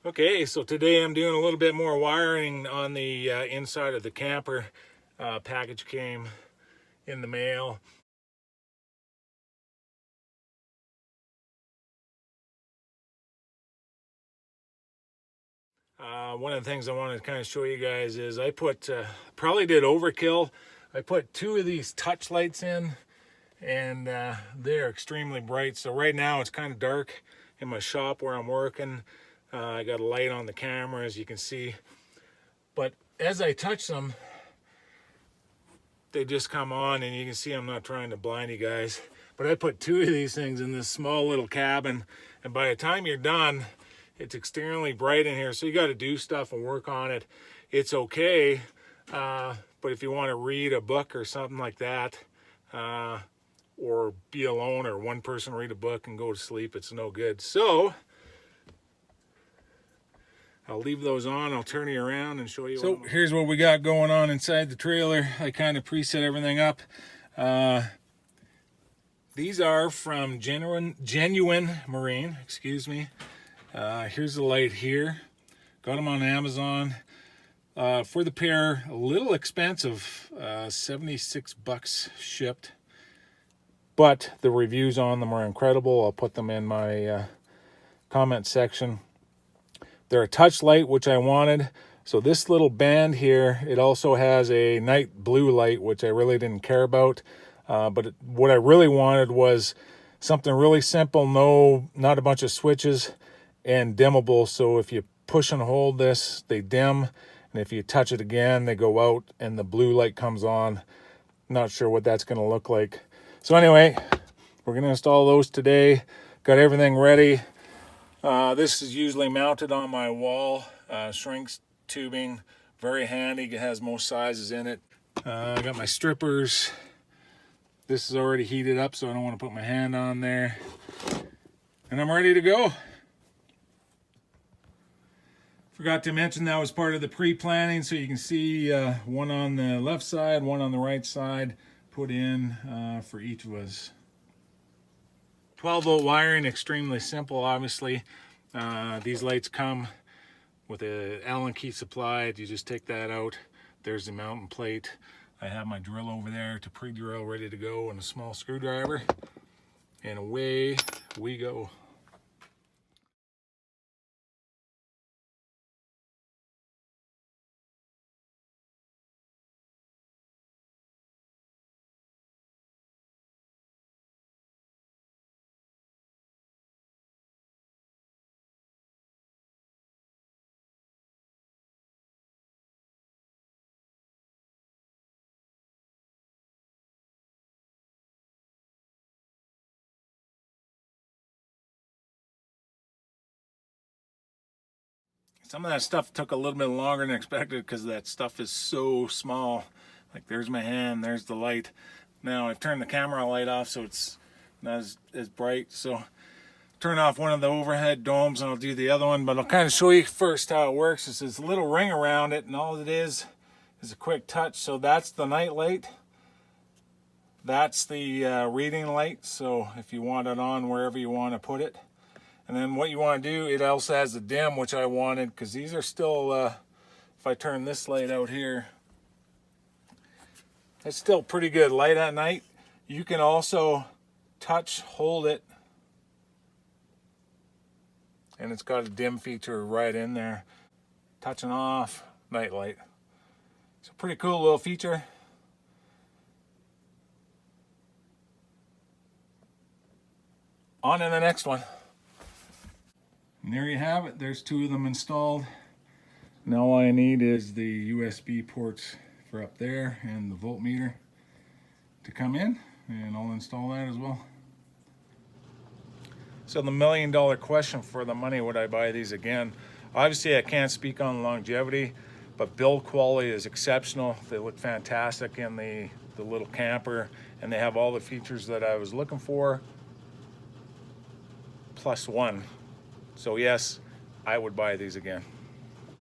Okay, so today I'm doing a little bit more wiring on the inside of the camper. Package came in the mail. One of the things I wanted to kind of show you guys is I put, probably did overkill. I put 2 of these touch lights in, and they're extremely bright. So right now it's kind of dark in my shop where I'm working. I got a light on the camera, as you can see. But as I touch them, they just come on, and you can see I'm not trying to blind you guys. But I put 2 of these things in this small little cabin, and by the time you're done, it's extremely bright in here, so you got to do stuff and work on it. It's okay, but if you want to read a book or something like that, or be alone, or one person read a book and go to sleep, it's no good. So I'll leave those on. I'll turn you around and show you. So here's what we got going on inside the trailer. I kind of preset everything up. These are from Genuine Marine, excuse me. Here's the light here. Got them on Amazon. For the pair, a little expensive, 76 bucks shipped. But the reviews on them are incredible. I'll put them in my comment section. They're a touch light, which I wanted. So this little band here, it also has a night blue light, which I really didn't care about. But what I really wanted was something really simple, not a bunch of switches, and dimmable. So if you push and hold this, they dim, and if you touch it again, they go out and the blue light comes on. Not sure what that's going to look like. So anyway, we're going to install those today. Got everything ready. This is usually mounted on my wall. Shrinks tubing, very handy. It has most sizes in it. I got my strippers. This is already heated up, so I don't want to put my hand on there. And I'm ready to go. Forgot to mention that was part of the pre-planning, so you can see one on the left side, one on the right side, put in for each of us. 12-volt wiring, extremely simple, obviously. These lights come with an Allen key supplied. You just take that out. There's the mounting plate. I have my drill over there to pre-drill, ready to go, and a small screwdriver. And away we go. Some of that stuff took a little bit longer than expected because that stuff is so small. Like, there's my hand, there's the light. Now I've turned the camera light off, so it's not as bright. So turn off one of the overhead domes and I'll do the other one, but I'll kind of show you first how it works. This is a little ring around it, and all it is a quick touch. So that's the night light. That's the reading light. So if you want it on wherever you want to put it. And then what you want to do, it also has the dim, which I wanted, because these are still, if I turn this light out here, it's still pretty good light at night. You can also hold it, and it's got a dim feature right in there. Touching off, night light. It's a pretty cool little feature. On to the next one. And there you have it. There's 2 of them installed. Now all I need is the USB ports for up there and the voltmeter to come in, and I'll install that as well. So the $1,000,000 question for the money, would I buy these again? Obviously I can't speak on longevity, but build quality is exceptional. They look fantastic in the little camper, and they have all the features that I was looking for, plus one. So yes, I would buy these again.